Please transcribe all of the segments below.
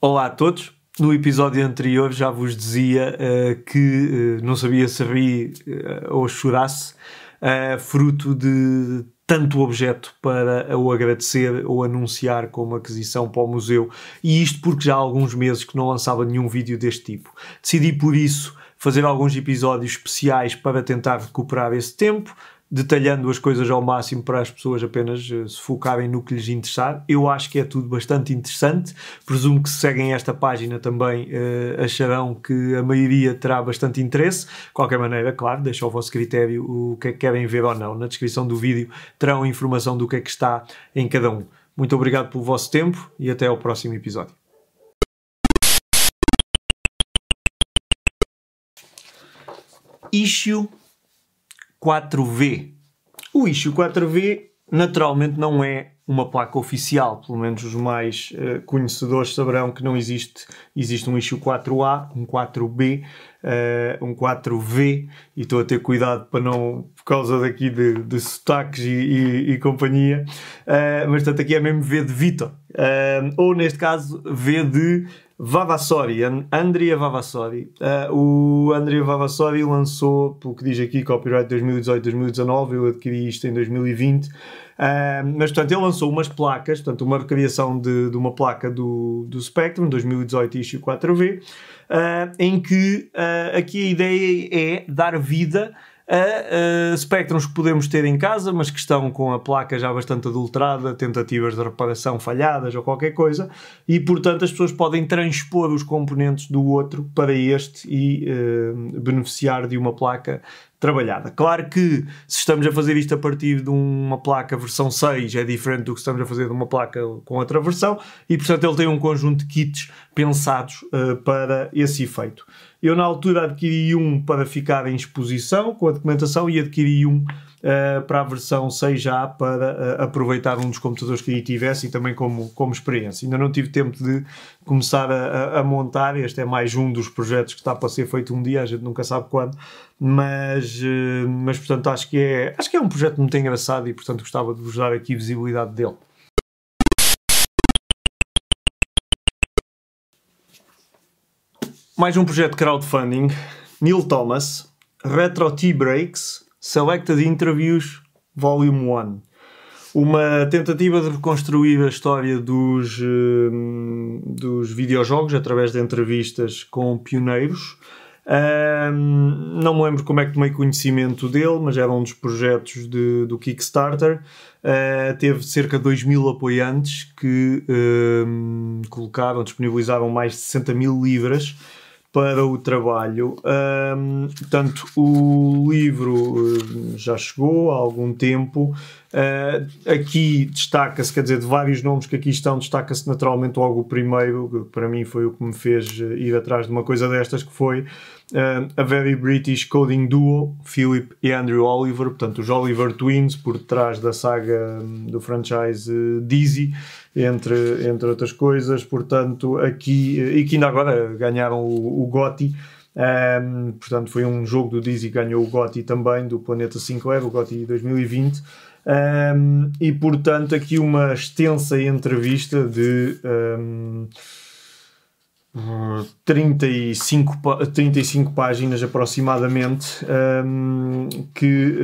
Olá a todos. No episódio anterior já vos dizia que não sabia se ri ou chorasse, fruto de tanto objeto para o agradecer ou anunciar como aquisição para o museu, e isto porque já há alguns meses que não lançava nenhum vídeo deste tipo. Decidi por isso fazer alguns episódios especiais para tentar recuperar esse tempo, detalhando as coisas ao máximo para as pessoas apenas se focarem no que lhes interessar. Eu acho que é tudo bastante interessante. Presumo que se seguem esta página também acharão que a maioria terá bastante interesse. De qualquer maneira, claro, deixo ao vosso critério o que é que querem ver ou não. Na descrição do vídeo terão informação do que é que está em cada um. Muito obrigado pelo vosso tempo e até ao próximo episódio. Issue 4V. O Issue 4V naturalmente não é uma placa oficial, pelo menos os mais conhecedores saberão que não existe um Issue 4A, um 4B, um 4V, e estou a ter cuidado para não, por causa daqui de sotaques e companhia, mas portanto aqui é mesmo V de Vitor, ou neste caso V de Vavassori, Andrea Vavassori. O Andrea Vavassori lançou, pelo que diz aqui, copyright 2018-2019, eu adquiri isto em 2020, mas portanto ele lançou umas placas, portanto uma recriação de uma placa do Spectrum, 2018 Issue 4V, em que aqui a ideia é dar vida a Spectrums que podemos ter em casa, mas que estão com a placa já bastante adulterada, tentativas de reparação falhadas ou qualquer coisa, e portanto as pessoas podem transpor os componentes do outro para este e beneficiar de uma placa trabalhada. Claro que se estamos a fazer isto a partir de uma placa versão 6 é diferente do que estamos a fazer de uma placa com outra versão, e portanto ele tem um conjunto de kits pensados para esse efeito. Eu na altura adquiri um para ficar em exposição com a documentação e adquiri um para a versão 6 já para aproveitar um dos computadores que aí tivesse e também como experiência. Ainda não tive tempo de começar a montar. Este é mais um dos projetos que está para ser feito um dia, a gente nunca sabe quando, mas portanto acho que é um projeto muito engraçado e portanto gostava de vos dar aqui visibilidade dele. Mais um projeto de crowdfunding, Neil Thomas, Retro Tea Breaks, Selected Interviews, Volume 1. Uma tentativa de reconstruir a história dos videojogos através de entrevistas com pioneiros. Não me lembro como é que tomei conhecimento dele, mas era um dos projetos do Kickstarter. Teve cerca de 2.000 apoiantes que disponibilizaram mais de 60.000 libras para o trabalho. Portanto, o livro já chegou há algum tempo. Aqui destaca-se, quer dizer, de vários nomes que aqui estão, destaca-se naturalmente logo o primeiro, que para mim foi o que me fez ir atrás de uma coisa destas, que foi a Very British Coding Duo, Philip e Andrew Oliver, portanto os Oliver Twins, por trás da saga do franchise Dizzy, entre outras coisas, portanto aqui, e que ainda agora ganharam o GOTY. Portanto foi um jogo do Dizzy que ganhou o GOTY também, do Planeta Sinclair, o GOTY 2020. E portanto aqui uma extensa entrevista de 35 páginas aproximadamente, que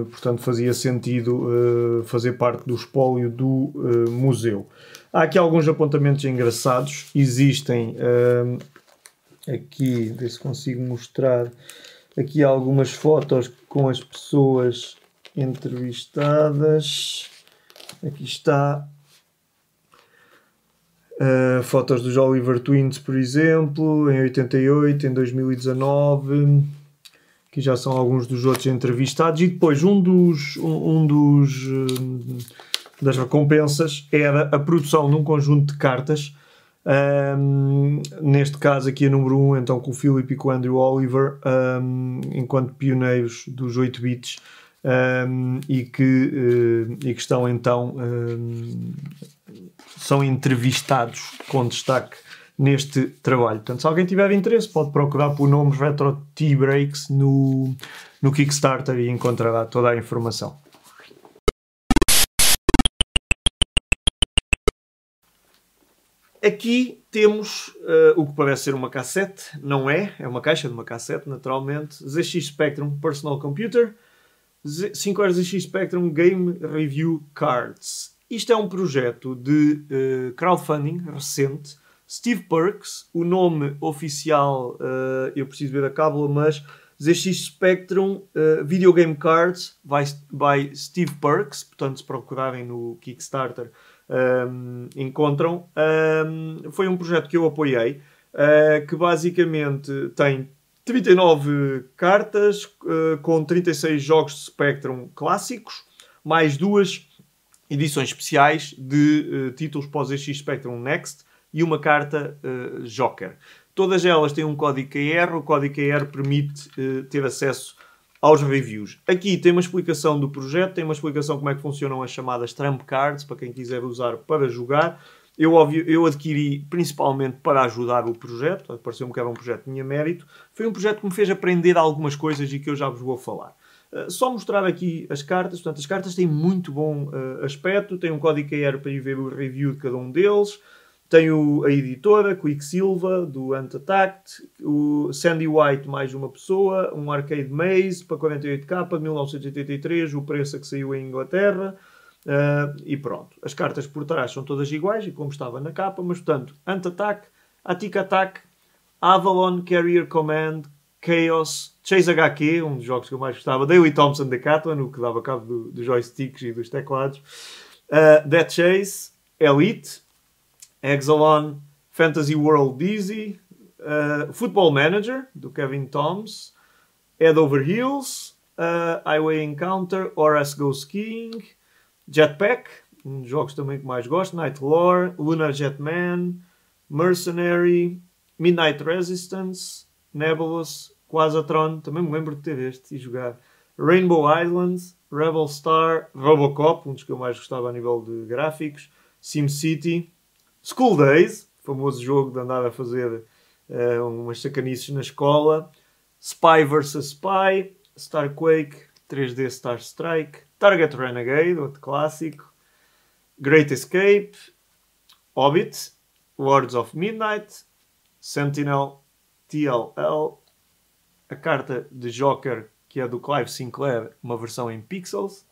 portanto fazia sentido fazer parte do espólio do museu. Há aqui alguns apontamentos engraçados. Existem aqui, ver se consigo mostrar aqui algumas fotos com as pessoas entrevistadas. Aqui está fotos dos Oliver Twins, por exemplo, em 88, em 2019. Aqui já são alguns dos outros entrevistados. E depois das recompensas era a produção de um conjunto de cartas, neste caso aqui a número 1, então com o Philip e com o Andrew Oliver, enquanto pioneiros dos 8 bits, e que estão então são entrevistados com destaque neste trabalho. Portanto, se alguém tiver interesse, pode procurar por nomes Retro Tea Breaks no Kickstarter e encontrará toda a informação. Aqui temos o que parece ser uma cassete, não é? É uma caixa de uma cassete, naturalmente. ZX Spectrum Personal Computer, 5 horas ZX Spectrum Game Review Cards. Isto é um projeto de crowdfunding recente. Steve Perks, o nome oficial, eu preciso ver a cábula, mas ZX Spectrum Video Game Cards by Steve Perks. Portanto, se procurarem no Kickstarter, encontram. Foi um projeto que eu apoiei, que basicamente tem 39 cartas com 36 jogos de Spectrum clássicos, mais 2 edições especiais de títulos para o ZX Spectrum Next e uma carta Joker. Todas elas têm um código QR. O código QR permite ter acesso aos reviews. Aqui tem uma explicação do projeto, tem uma explicação de como é que funcionam as chamadas Trump Cards, para quem quiser usar para jogar. Eu adquiri principalmente para ajudar o projeto, pareceu-me que era um projeto que tinha mérito. Foi um projeto que me fez aprender algumas coisas e que eu já vos vou falar. Só mostrar aqui as cartas. Portanto, as cartas têm muito bom aspecto, tem um código QR para ir ver o review de cada um deles. Tem a editora, Quicksilva, do Antattacked, o Sandy White, mais uma pessoa, um Arcade Maze para 48k de 1983, o preço a que saiu em Inglaterra, e pronto. As cartas por trás são todas iguais, e como estava na capa, mas portanto, Antattack, Attic Attack, Avalon, Carrier Command, Chaos, Chase HQ, um dos jogos que eu mais gostava, Daley Thompson Decathlon, o que dava cabo dos joysticks e dos teclados, Death Chase, Elite, Exelon, Fantasy World Dizzy, Football Manager, do Kevin Toms, Head Over Heels, Highway Encounter, Horace Go Skiing, Jetpack, um dos jogos também que mais gosto, Night Lore, Lunar Jetman, Mercenary, Midnight Resistance, Nebulous, Quasatron, também me lembro de ter este e jogar, Rainbow Islands, Rebel Star, Robocop, um dos que eu mais gostava a nível de gráficos, SimCity, School Days, famoso jogo de andar a fazer umas sacanices na escola, Spy vs Spy, Starquake, 3D Star Strike, Target Renegade, outro clássico, Great Escape, Hobbit, Lords of Midnight, Sentinel, TLL, a carta de Joker, que é do Clive Sinclair, uma versão em pixels,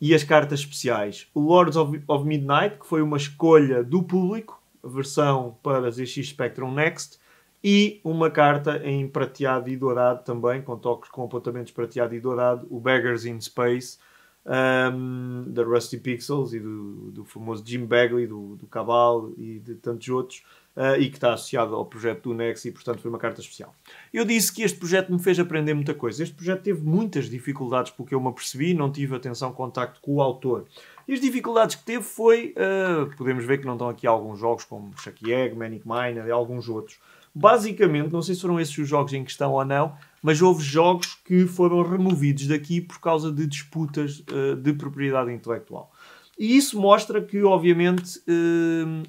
e as cartas especiais. O Lords of Midnight, que foi uma escolha do público, a versão para ZX Spectrum Next, e uma carta em prateado e dourado também, com toques com apontamentos prateado e dourado, o Beggars in Space, da Rusty Pixels e do famoso Jim Bagley, do Cabal e de tantos outros, e que está associado ao projeto do Next e, portanto, foi uma carta especial. Eu disse que este projeto me fez aprender muita coisa. Este projeto teve muitas dificuldades, porque eu me apercebi, não tive atenção, contacto com o autor. E as dificuldades que teve foi, podemos ver que não estão aqui alguns jogos como Chucky Egg, Manic Miner e alguns outros. Basicamente, não sei se foram esses os jogos em questão ou não, mas houve jogos que foram removidos daqui por causa de disputas de propriedade intelectual. E isso mostra que, obviamente,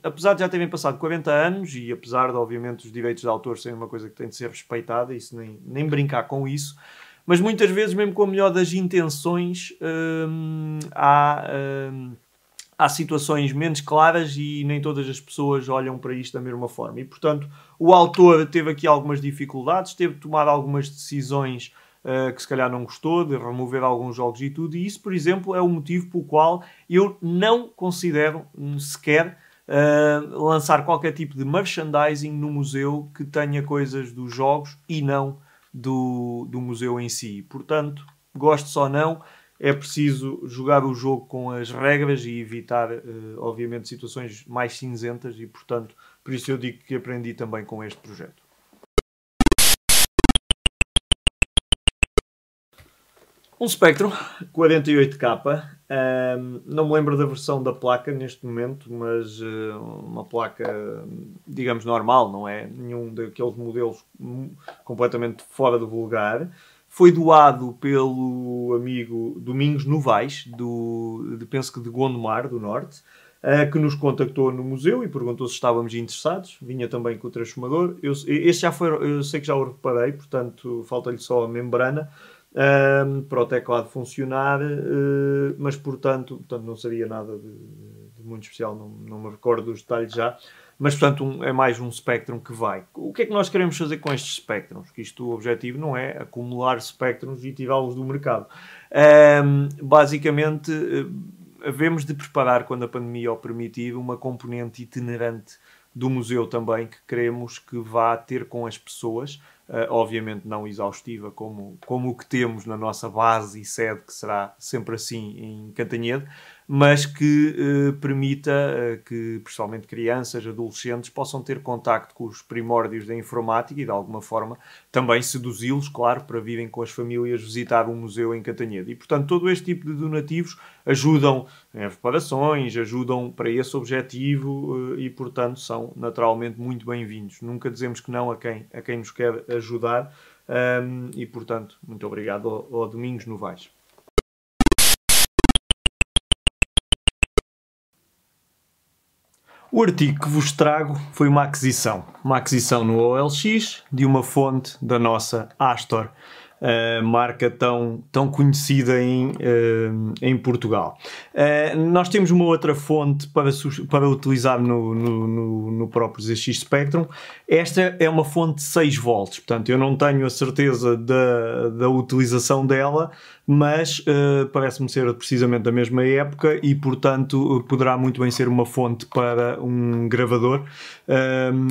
apesar de já terem passado 40 anos e apesar de, obviamente, os direitos de autor serem uma coisa que tem de ser respeitada, isso nem brincar com isso, mas muitas vezes, mesmo com a melhor das intenções, há situações menos claras e nem todas as pessoas olham para isto da mesma forma. E, portanto, o autor teve aqui algumas dificuldades, teve de tomar algumas decisões que se calhar não gostou, de remover alguns jogos e tudo. E isso, por exemplo, é o motivo pelo qual eu não considero sequer lançar qualquer tipo de merchandising no museu que tenha coisas dos jogos e não do museu em si. Portanto, gosto só não, é preciso jogar o jogo com as regras e evitar, obviamente, situações mais cinzentas e, portanto, por isso eu digo que aprendi também com este projeto. Um Spectrum 48K, não me lembro da versão da placa neste momento, mas uma placa, digamos, normal, não é nenhum daqueles modelos completamente fora do vulgar. Foi doado pelo amigo Domingos Novaes, penso que de Gondomar, do Norte, que nos contactou no museu e perguntou se estávamos interessados. Vinha também com o transformador. Este já foi, eu sei que já o reparei, portanto falta-lhe só a membrana para o teclado funcionar, mas portanto não sabia nada de muito especial, não me recordo dos detalhes já. mas portanto é mais um Spectrum que vai. O que é que nós queremos fazer com estes Spectrums? Que isto, o objetivo não é acumular Spectrums e tirá-los do mercado. Basicamente, havemos de preparar, quando a pandemia o permitir, uma componente itinerante do museu também, que queremos que vá ter com as pessoas, obviamente não exaustiva como o que temos na nossa base e sede, que será sempre assim em Cantanhede, mas que permita que, principalmente crianças, adolescentes, possam ter contacto com os primórdios da informática e, de alguma forma, também seduzi-los, claro, para virem com as famílias visitar um museu em Cantanhede. E, portanto, todo este tipo de donativos ajudam em reparações, ajudam para esse objetivo e, portanto, são naturalmente muito bem-vindos. Nunca dizemos que não a quem nos quer ajudar e, portanto, muito obrigado ao Domingos Novaes. O artigo que vos trago foi uma aquisição no OLX de uma fonte da nossa Astor, marca tão conhecida em Portugal. Nós temos uma outra fonte para utilizar no próprio ZX Spectrum. Esta é uma fonte de 6 volts, portanto eu não tenho a certeza da utilização dela, mas parece-me ser precisamente da mesma época e, portanto, poderá muito bem ser uma fonte para um gravador,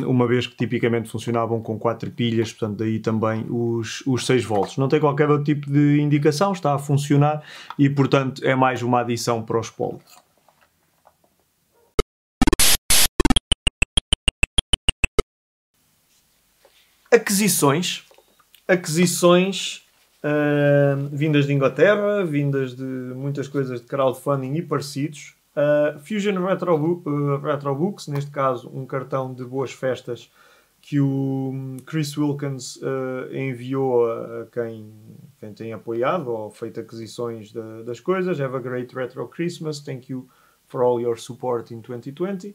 uma vez que tipicamente funcionavam com 4 pilhas, portanto daí também os 6 volts. Não tem qualquer outro tipo de indicação, está a funcionar e, portanto, é mais uma adição para o espólio. Aquisições vindas de Inglaterra, vindas de muitas coisas de crowdfunding e parecidos. Fusion Retrobooks, neste caso um cartão de boas festas que o Chris Wilkins enviou a quem tem apoiado ou feito aquisições das coisas. Have a great retro Christmas, thank you for all your support in 2020.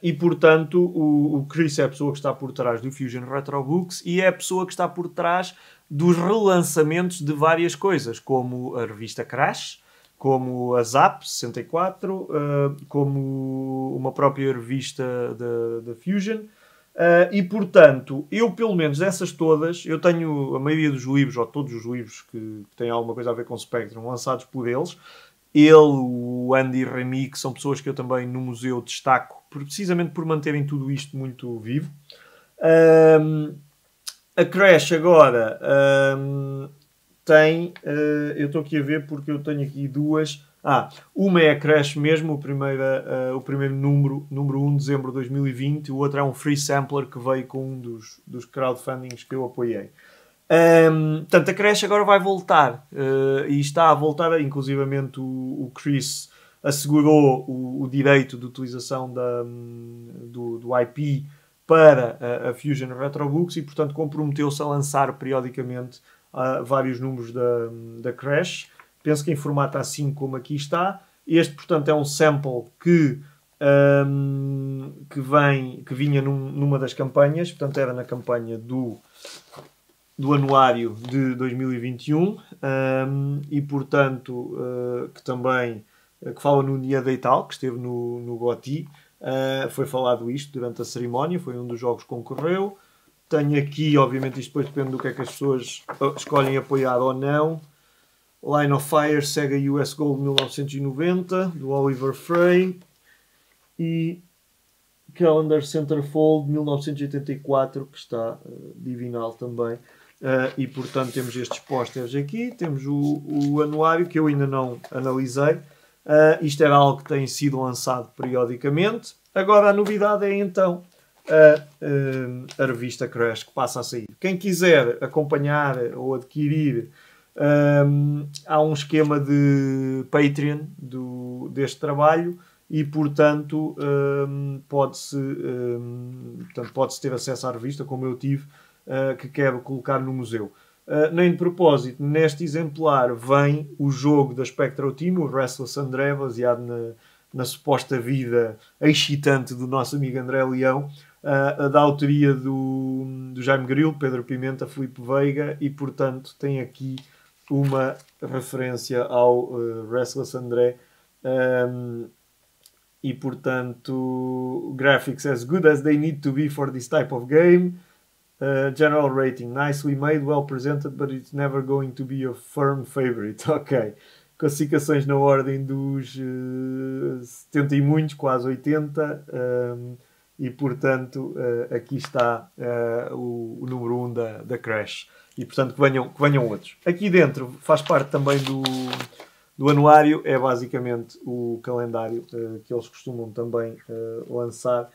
E, portanto, o Chris é a pessoa que está por trás do Fusion Retrobooks e é a pessoa que está por trás dos relançamentos de várias coisas, como a revista Crash, como a Zap 64, como uma própria revista da Fusion. E, portanto, eu, pelo menos dessas todas, eu tenho a maioria dos livros, ou todos os livros que têm alguma coisa a ver com Spectrum, lançados por eles. Ele, o Andy e Remy, que são pessoas que eu também no museu destaco, precisamente por manterem tudo isto muito vivo. A Crash agora tem... eu estou aqui a ver porque eu tenho aqui duas. Uma é a Crash mesmo, o primeiro número 1 de dezembro de 2020. O outro é um free sampler que veio com um dos crowdfundings que eu apoiei. Portanto, a Crash agora vai voltar e está a voltar, inclusivamente o Chris assegurou o direito de utilização do IP para a Fusion Retrobooks e, portanto, comprometeu-se a lançar periodicamente vários números da Crash. Penso que em formato A5, como aqui está. Este, portanto, é um sample que vinha numa das campanhas, portanto, era na campanha do anuário de 2021 e, portanto, que também que fala no Nia Deital, que esteve no GOTY. Foi falado isto durante a cerimónia, foi um dos jogos que concorreu. Tenho aqui, obviamente, isto depois depende do que é que as pessoas escolhem apoiar ou não. Line of Fire, Sega US Gold 1990, do Oliver Frey. E Calendar Centerfold 1984, que está divinal também. E, portanto, temos estes pósteres aqui. Temos o anuário, que eu ainda não analisei. Isto era algo que tem sido lançado periodicamente. Agora a novidade é então a revista Crash, que passa a sair. Quem quiser acompanhar ou adquirir, há um esquema de Patreon deste trabalho e, portanto, pode-se ter acesso à revista, como eu tive, que quero colocar no museu. Nem de propósito, neste exemplar vem o jogo da Spectral Team, o Restless André, baseado na suposta vida excitante do nosso amigo André Leão, da autoria do Jaime Grilo, Pedro Pimenta, Filipe Veiga, e, portanto, tem aqui uma referência ao Restless André, e portanto, graphics as good as they need to be for this type of game. General rating, nicely made, well presented, but it's never going to be a firm favorite. Ok. Classificações na ordem dos 70 e muitos, quase 80. E portanto, aqui está o número 1 da Crash. E portanto, que venham outros. Aqui dentro faz parte também do anuário, é basicamente o calendário que eles costumam também lançar.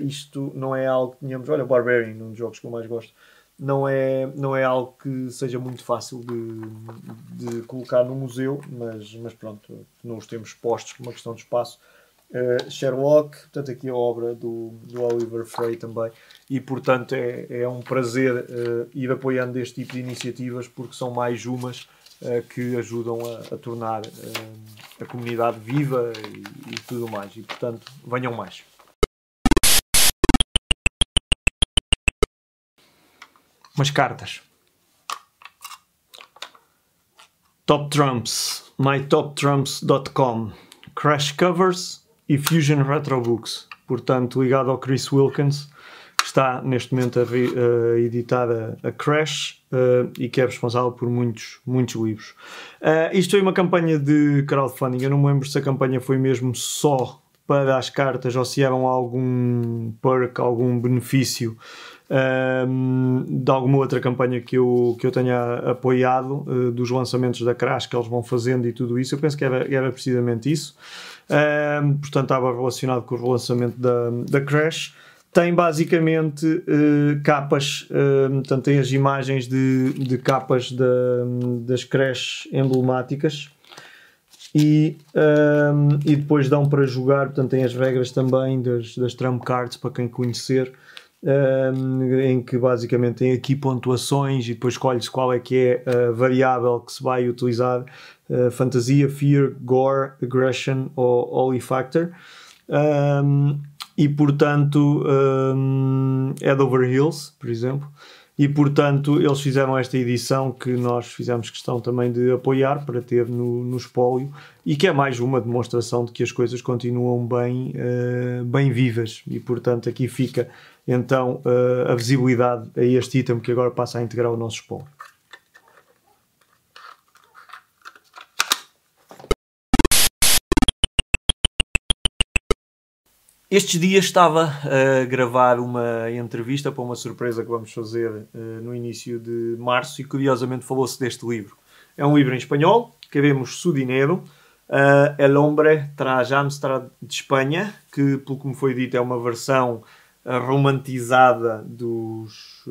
Isto não é algo que tínhamos. Olha, Barbarian, um dos jogos que eu mais gosto. Não é algo que seja muito fácil de colocar no museu, mas pronto, não os temos postos por uma questão de espaço. Sherlock, portanto aqui a obra do Oliver Frey também, e portanto é um prazer ir apoiando este tipo de iniciativas, porque são mais umas que ajudam a tornar a comunidade viva e tudo mais, e portanto venham mais. Umas cartas. Top Trumps, mytoptrumps.com, Crash Covers e Fusion Retro Books, portanto ligado ao Chris Wilkins, que está neste momento a editar a Crash e que é responsável por muitos livros. Isto foi uma campanha de crowdfunding, eu não me lembro se a campanha foi mesmo só para as cartas ou se eram algum perk, algum benefício de alguma outra campanha que eu tenha apoiado, dos lançamentos da Crash que eles vão fazendo e tudo isso. Eu penso que era precisamente isso. Portanto, estava relacionado com o lançamento da Crash. Tem basicamente capas, portanto, tem as imagens de capas das Crash emblemáticas. E depois dão para jogar, portanto tem as regras também das Trump Cards para quem conhecer, em que basicamente tem aqui pontuações e depois escolhe-se qual é que é a variável que se vai utilizar, fantasia, fear, gore, aggression ou holy factor. E portanto Head Over Heels, por exemplo. E, portanto, eles fizeram esta edição que nós fizemos questão também de apoiar para ter no espólio, e que é mais uma demonstração de que as coisas continuam bem vivas. E, portanto, aqui fica então a visibilidade a este item que agora passa a integrar o nosso espólio. Estes dias estava a gravar uma entrevista para uma surpresa que vamos fazer no início de março e curiosamente falou-se deste livro. É um livro em espanhol, que vemos su dinero, El hombre tras Amstrad de Espanha, que, pelo que me foi dito, é uma versão romantizada dos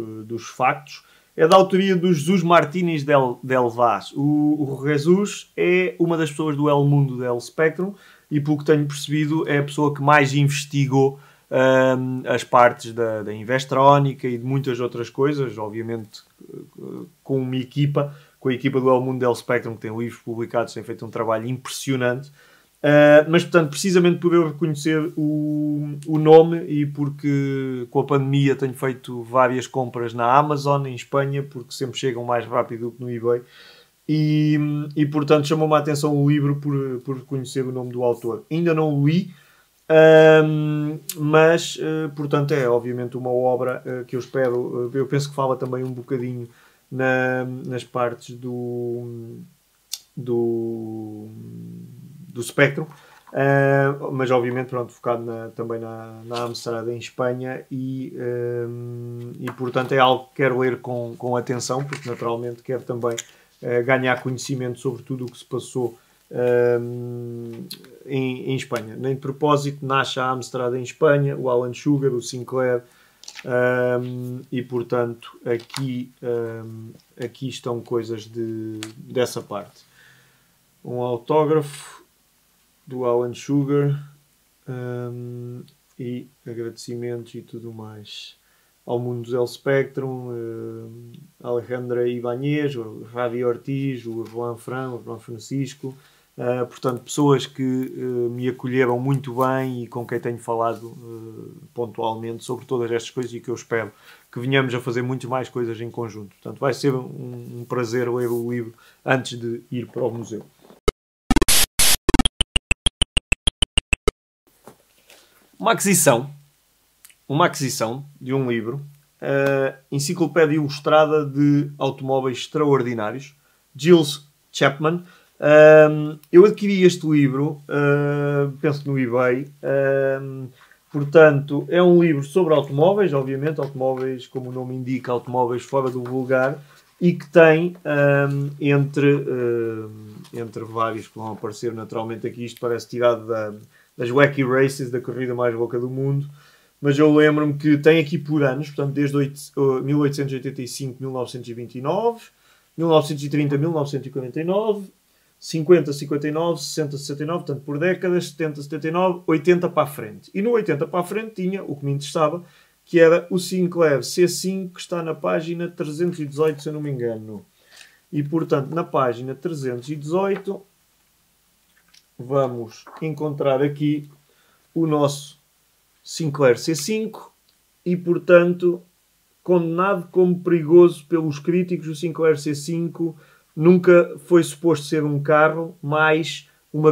factos. É da autoria do Jesus Martínez del Vaz. O Jesus é uma das pessoas do El Mundo del Spectrum, e pelo que tenho percebido é a pessoa que mais investigou as partes da Investrónica e de muitas outras coisas, obviamente com uma equipa, com a equipa do El Mundo del Spectrum, que tem livros publicados, tem feito um trabalho impressionante. Mas, portanto, precisamente por eu reconhecer o nome e porque com a pandemia tenho feito várias compras na Amazon, em Espanha, porque sempre chegam mais rápido do que no eBay. E portanto chamou-me a atenção o livro por reconhecer o nome do autor. Ainda não o li, mas portanto é obviamente uma obra que eu espero. Eu penso que fala também um bocadinho nas partes do Spectrum, mas obviamente pronto, focado também na Amstrad em Espanha e portanto é algo que quero ler com atenção, porque naturalmente quero também ganhar conhecimento sobre tudo o que se passou em Espanha. Nem de propósito, nasce a Amstrad em Espanha, o Alan Sugar, o Sinclair, e portanto aqui estão coisas dessa parte. Um autógrafo do Alan Sugar e agradecimentos e tudo mais ao Mundo del Spectrum, Alejandra Ibanez, o Javi Ortiz, o Juan Francisco, portanto pessoas que me acolheram muito bem e com quem tenho falado pontualmente sobre todas estas coisas e que eu espero que venhamos a fazer muito mais coisas em conjunto. Portanto vai ser um prazer ler o livro antes de ir para o museu. uma aquisição de um livro, Enciclopédia Ilustrada de Automóveis Extraordinários, Gilles Chapman. Eu adquiri este livro, penso no eBay. Portanto, é um livro sobre automóveis, obviamente, automóveis, como o nome indica, automóveis fora do vulgar, e que tem, entre vários que vão aparecer naturalmente aqui, isto parece tirado das Wacky Races, da corrida mais louca do mundo, mas eu lembro-me que tem aqui por anos, portanto, desde 1885, 1929, 1930, 1949, 50, 59, 60, 69, portanto, por décadas, 70, 79, 80 para a frente. E no 80 para a frente tinha o que me interessava, que era o Sinclair C5, que está na página 318, se eu não me engano. E, portanto, na página 318, vamos encontrar aqui o nosso Sinclair C5 e, portanto, condenado como perigoso pelos críticos, o Sinclair C5 nunca foi suposto ser um carro, mas uma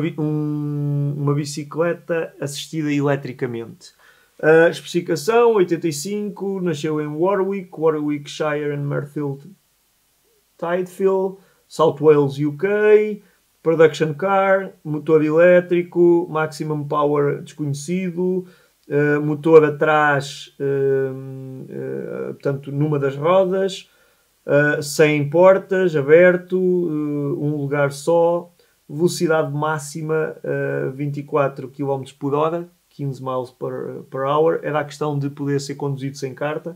bicicleta assistida eletricamente. A especificação, 85, nasceu em Warwickshire and Merthyr Tydfil, South Wales, UK, production car, motor elétrico, maximum power desconhecido, motor atrás, portanto, numa das rodas, 100 portas, aberto, um lugar só, velocidade máxima 24 km por hora, 15 miles per hour. Era a questão de poder ser conduzido sem carta,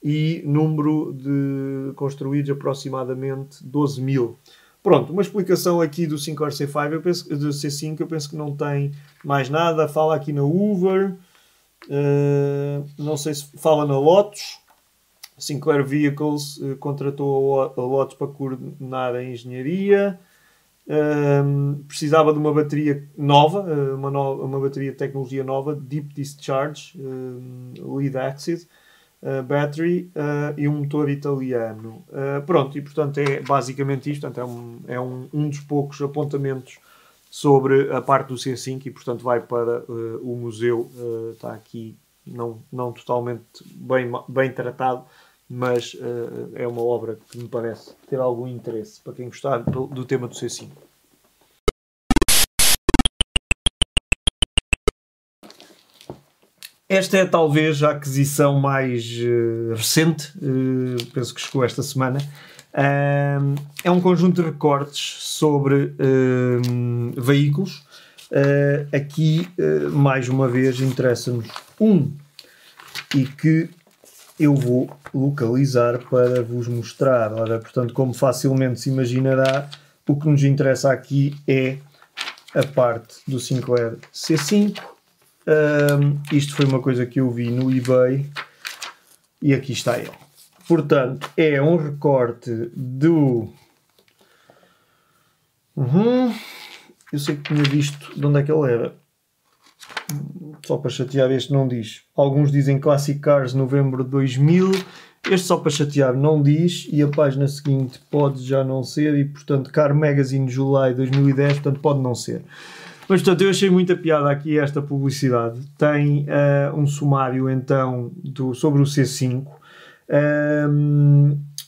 e número de construídos aproximadamente 12 mil. Pronto, uma explicação aqui do Sinclair C5, do C5, eu penso que não tem mais nada. Fala aqui na Hoover, não sei se fala na Lotus. Sinclair Vehicles contratou a Lotus para coordenar a engenharia. Precisava de uma bateria nova, uma bateria de tecnologia nova, Deep Discharge, Lead Acid Battery, e um motor italiano. Pronto, e portanto é basicamente isto. Portanto, é um dos poucos apontamentos sobre a parte do C5 e portanto vai para o museu. Está aqui não totalmente bem tratado, mas é uma obra que me parece ter algum interesse para quem gostar do tema do C5. Esta é talvez a aquisição mais recente, penso que chegou esta semana. É um conjunto de recortes sobre veículos. Aqui, mais uma vez, interessa-nos e que eu vou localizar para vos mostrar. Ora, portanto, como facilmente se imaginará, o que nos interessa aqui é a parte do Sinclair C5. Isto foi uma coisa que eu vi no eBay e aqui está ele. Portanto, é um recorte do... Eu sei que tinha visto de onde é que ele era. Só para chatear, este não diz. Alguns dizem Classic Cars novembro de 2000. Este, só para chatear, não diz. E a página seguinte pode já não ser. E portanto, Car Magazine July 2010, portanto pode não ser. Mas portanto, eu achei muita piada aqui esta publicidade. Tem um sumário então sobre o C5.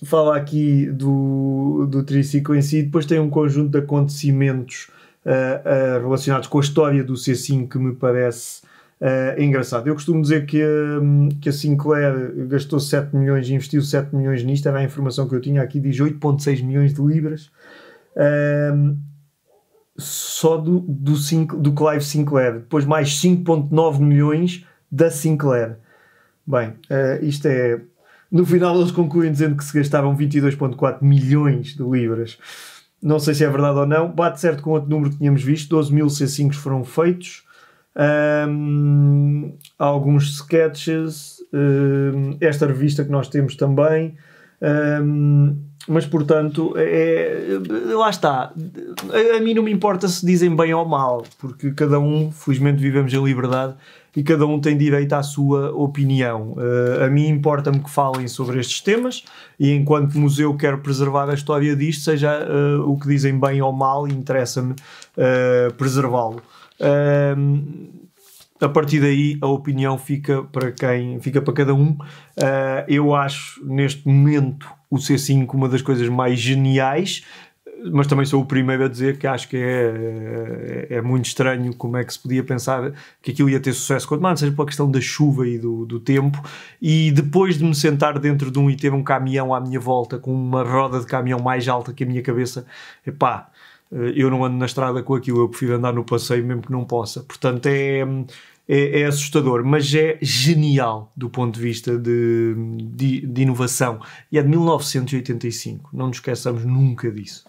Fala aqui do triciclo em si. Depois tem um conjunto de acontecimentos relacionados com a história do C5 que me parece engraçado. Eu costumo dizer que a Sinclair gastou 7 milhões e investiu 7 milhões nisto. Era a informação que eu tinha aqui, diz 8,6 milhões de libras. Só do Clive Sinclair. Depois mais 5,9 milhões da Sinclair. Bem, isto é... No final eles concluem dizendo que se gastaram 22,4 milhões de libras. Não sei se é verdade ou não. Bate certo com outro número que tínhamos visto. 12 mil C5s foram feitos. Alguns sketches. Esta revista que nós temos também. Mas, portanto, lá está. A mim não me importa se dizem bem ou mal, porque cada um, felizmente vivemos em liberdade, e cada um tem direito à sua opinião. A mim importa-me que falem sobre estes temas, e enquanto museu quero preservar a história disto, seja o que dizem bem ou mal, interessa-me preservá-lo. a partir daí a opinião fica para cada um. Eu acho neste momento o C5 uma das coisas mais geniais, mas também sou o primeiro a dizer que acho que é muito estranho como é que se podia pensar que aquilo ia ter sucesso, quanto mais seja pela questão da chuva e do tempo. E depois de me sentar dentro de e ter um caminhão à minha volta com uma roda de caminhão mais alta que a minha cabeça, epá, eu não ando na estrada com aquilo, eu prefiro andar no passeio mesmo que não possa. Portanto é assustador, mas é genial do ponto de vista de inovação, e é de 1985, não nos esqueçamos nunca disso.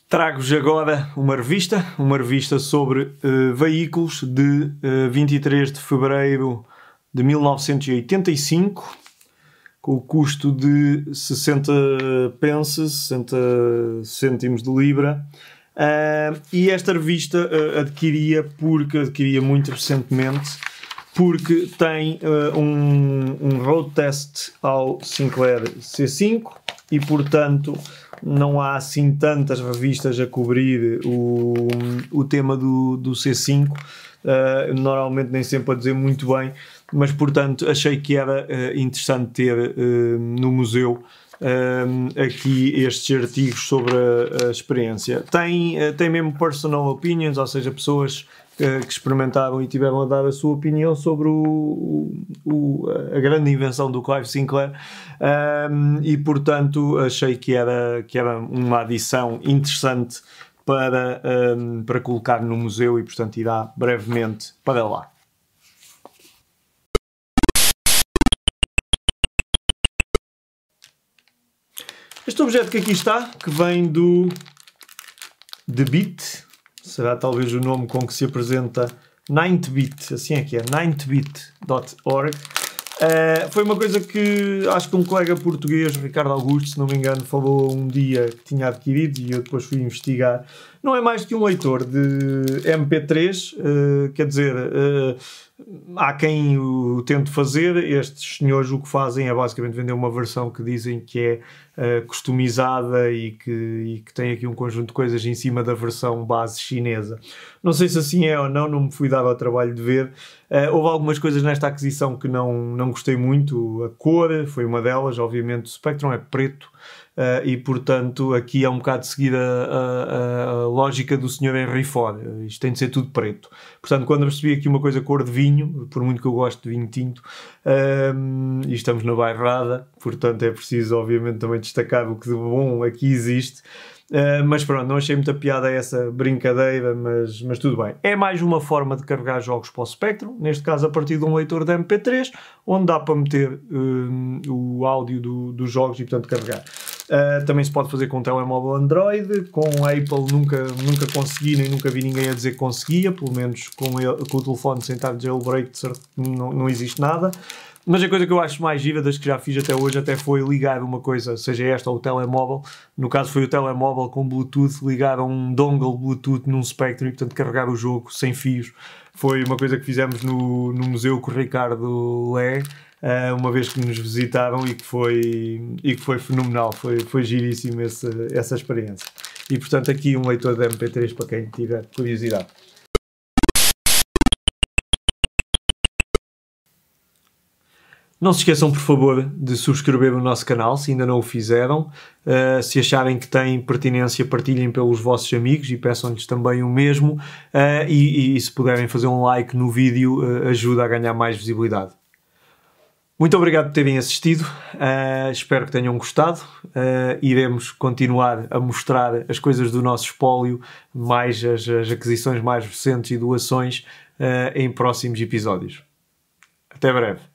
Trago-vos agora uma revista sobre veículos de 23 de fevereiro de 1985, com o custo de 60 pences, 60 cêntimos de libra. E esta revista adquiria muito recentemente, porque tem um road test ao Sinclair C5 e, portanto, não há assim tantas revistas a cobrir o tema do C5, normalmente nem sempre a dizer muito bem, mas portanto achei que era interessante ter no museu aqui estes artigos sobre a experiência. Tem mesmo personal opinions, ou seja, pessoas que experimentaram e tiveram a dar a sua opinião sobre a grande invenção do Clive Sinclair, e portanto achei que era uma adição interessante para colocar no museu, e portanto irá brevemente para lá. Este objeto que aqui está, que vem do The Bit, será talvez o nome com que se apresenta 9th-bit, assim é que é, 9thbit.org. Foi uma coisa que acho que um colega português, Ricardo Augusto, se não me engano, falou um dia que tinha adquirido, e eu depois fui investigar. Não é mais do que um leitor de MP3, quer dizer, há quem o tente fazer. Estes senhores o que fazem é basicamente vender uma versão que dizem que é customizada e que tem aqui um conjunto de coisas em cima da versão base chinesa. Não sei se assim é ou não me fui dar ao trabalho de ver. Houve algumas coisas nesta aquisição que não gostei muito. A cor foi uma delas, obviamente. O Spectrum é preto, e portanto aqui é um bocado de seguir a lógica do Sr. Henry Ford. Isto tem de ser tudo preto. Portanto, quando percebi aqui uma coisa cor de vinho, por muito que eu gosto de vinho tinto, e estamos na bairrada, portanto é preciso obviamente também destacar o que de bom aqui existe. Mas pronto, não achei muita piada essa brincadeira, mas tudo bem. É mais uma forma de carregar jogos para o Spectrum, neste caso a partir de um leitor de MP3, onde dá para meter o áudio dos jogos e portanto carregar. Também se pode fazer com telemóvel Android. Com Apple nunca consegui, nem nunca vi ninguém a dizer que conseguia, pelo menos com o telefone sem estar jailbreak não existe nada. Mas a coisa que eu acho mais gira das que já fiz até hoje até foi ligar uma coisa, seja esta ou o telemóvel. No caso foi o telemóvel com Bluetooth, ligar a um dongle Bluetooth num Spectrum e portanto carregar o jogo sem fios. Foi uma coisa que fizemos no museu com o Ricardo Lé, uma vez que nos visitaram, e que foi fenomenal, foi giríssimo essa experiência. E portanto aqui um leitor de MP3 para quem tiver curiosidade. Não se esqueçam, por favor, de subscrever o nosso canal, se ainda não o fizeram. Se acharem que tem pertinência, partilhem pelos vossos amigos e peçam-lhes também o mesmo. E se puderem fazer um like no vídeo, ajuda a ganhar mais visibilidade. Muito obrigado por terem assistido. Espero que tenham gostado. Iremos continuar a mostrar as coisas do nosso espólio, mais as aquisições mais recentes e doações, em próximos episódios. Até breve.